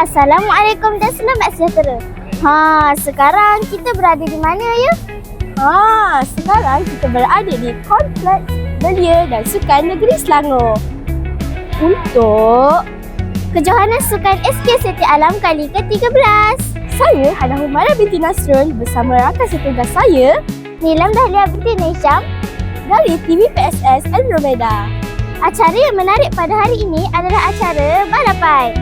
Assalamualaikum dan selamat sejahtera. Sekarang kita berada di mana ya? Sekarang kita berada di Kompleks Belia dan Sukan Negeri Selangor untuk Kejohanan Sukan SK Siti Alam kali ke-13. saya Hana Humaira binti Nasrul bersama rakan setugas saya Nilam Dahlia binti Nisham. dari TV PSS Andromeda. Acara yang menarik pada hari ini adalah acara balapan.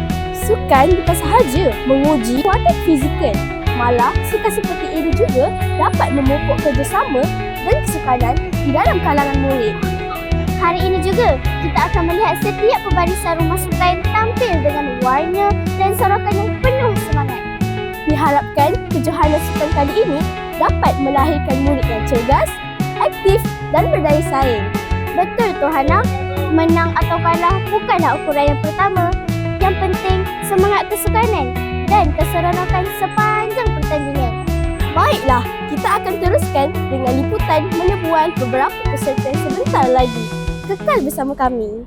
Sukan bukan sahaja menguji kuatan fizikal, malah sukan seperti ini juga dapat memupuk kerjasama dan kesukanan di dalam kalangan murid. Hari ini juga kita akan melihat setiap pembarisan rumah sukan tampil dengan warna dan sorakan yang penuh semangat. Diharapkan kejohanan sukan kali ini dapat melahirkan murid yang cergas, aktif dan berdaya saing. Betul tu Hana, menang atau kalah bukanlah ukuran yang pertama. Yang penting semangat kesukanan dan keseronokan sepanjang pertandingan. Baiklah, kita akan teruskan dengan liputan menebual beberapa peserta sebentar lagi. Kekal bersama kami.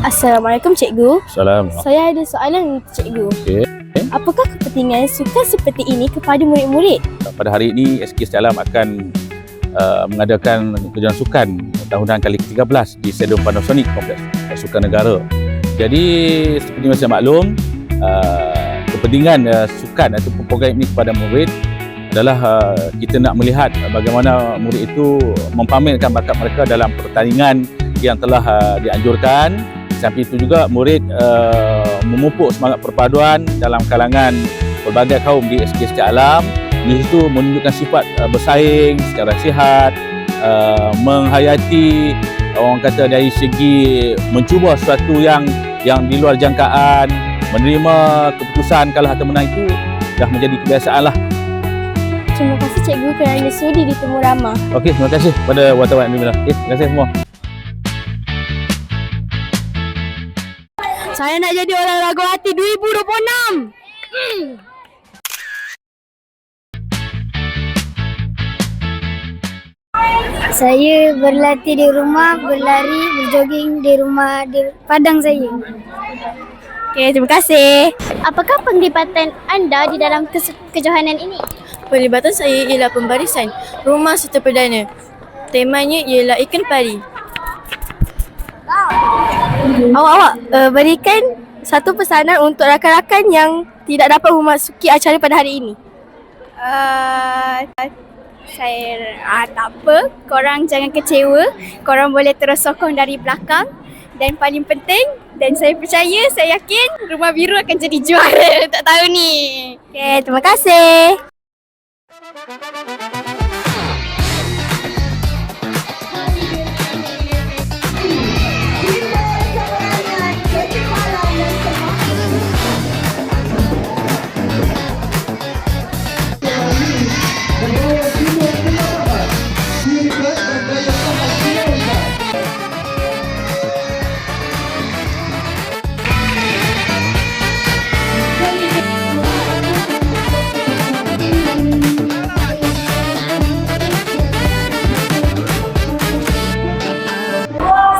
Assalamualaikum Cikgu. Salam. Saya ada soalan untuk Cikgu. Okey. Apakah kepentingan sukan seperti ini kepada murid-murid? Pada hari ini SK Siti Alam akan mengadakan kejohanan sukan tahunan kali ke-13 di Stadium Panasonic Kompleks Sukan Negara. Jadi seperti yang saya maklum, kepentingan sukan atau program ini kepada murid adalah kita nak melihat bagaimana murid itu mempamerkan bakat mereka dalam pertandingan yang telah dianjurkan. Sampai itu juga murid memupuk semangat perpaduan dalam kalangan pelbagai kaum di SK Siti Alam. Di situ menunjukkan sifat bersaing secara sihat, menghayati orang kata dari segi mencuba sesuatu yang di luar jangkaan, menerima keputusan kalah atau menang itu dah menjadi kebiasaan lah. Terima kasih Cikgu kerana sudi ditemu ramah. Okey, terima kasih kepada wartawan Andromeda. Okey, terima kasih semua. Saya nak jadi orang ragu hati 2026. Saya berlatih di rumah, berlari, berjoging di rumah di padang saya. Okey, terima kasih. Apakah penglibatan anda di dalam kejohanan ini? Pelibatan saya ialah pembarisan rumah serta perdana. Temanya ialah ikan pari. Awak berikan satu pesanan untuk rakan-rakan yang tidak dapat memasuki acara pada hari ini. Tak apa, korang jangan kecewa. Korang boleh terus sokong dari belakang. Dan paling penting, dan saya percaya, saya yakin Rumah Biru akan jadi juara untuk tahun ni. Okey, terima kasih.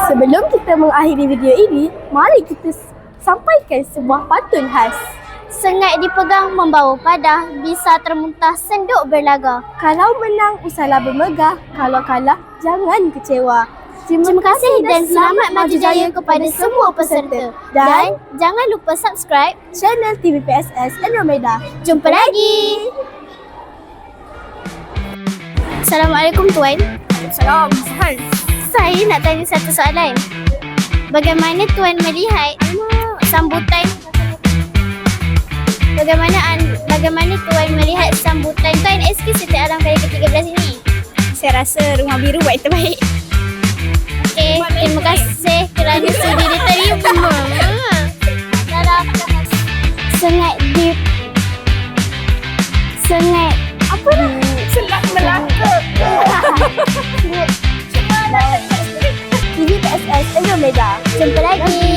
Sebelum kita mengakhiri video ini, mari kita sampaikan sebuah pantun khas. Sengat dipegang membawa padah, bisa termuntah senduk berlaga. Kalau menang, usahlah bermegah. Kalau kalah, jangan kecewa. Terima kasih dan selamat maju jaya kepada semua peserta. Dan jangan lupa subscribe channel TV PSS Andromeda. Jumpa lagi. Assalamualaikum Tuan. Salam. Saya nak tanya satu soalan. Bagaimana Tuan melihat sambutan? Bagaimana Tuan melihat sambutan Tuan SK Siti Alam kali ke-13 ini? Saya rasa Rumah Biru buat yang terbaik. Okey, terima kasih kerana sudi diterima. Dalam sengat Jumpa lagi.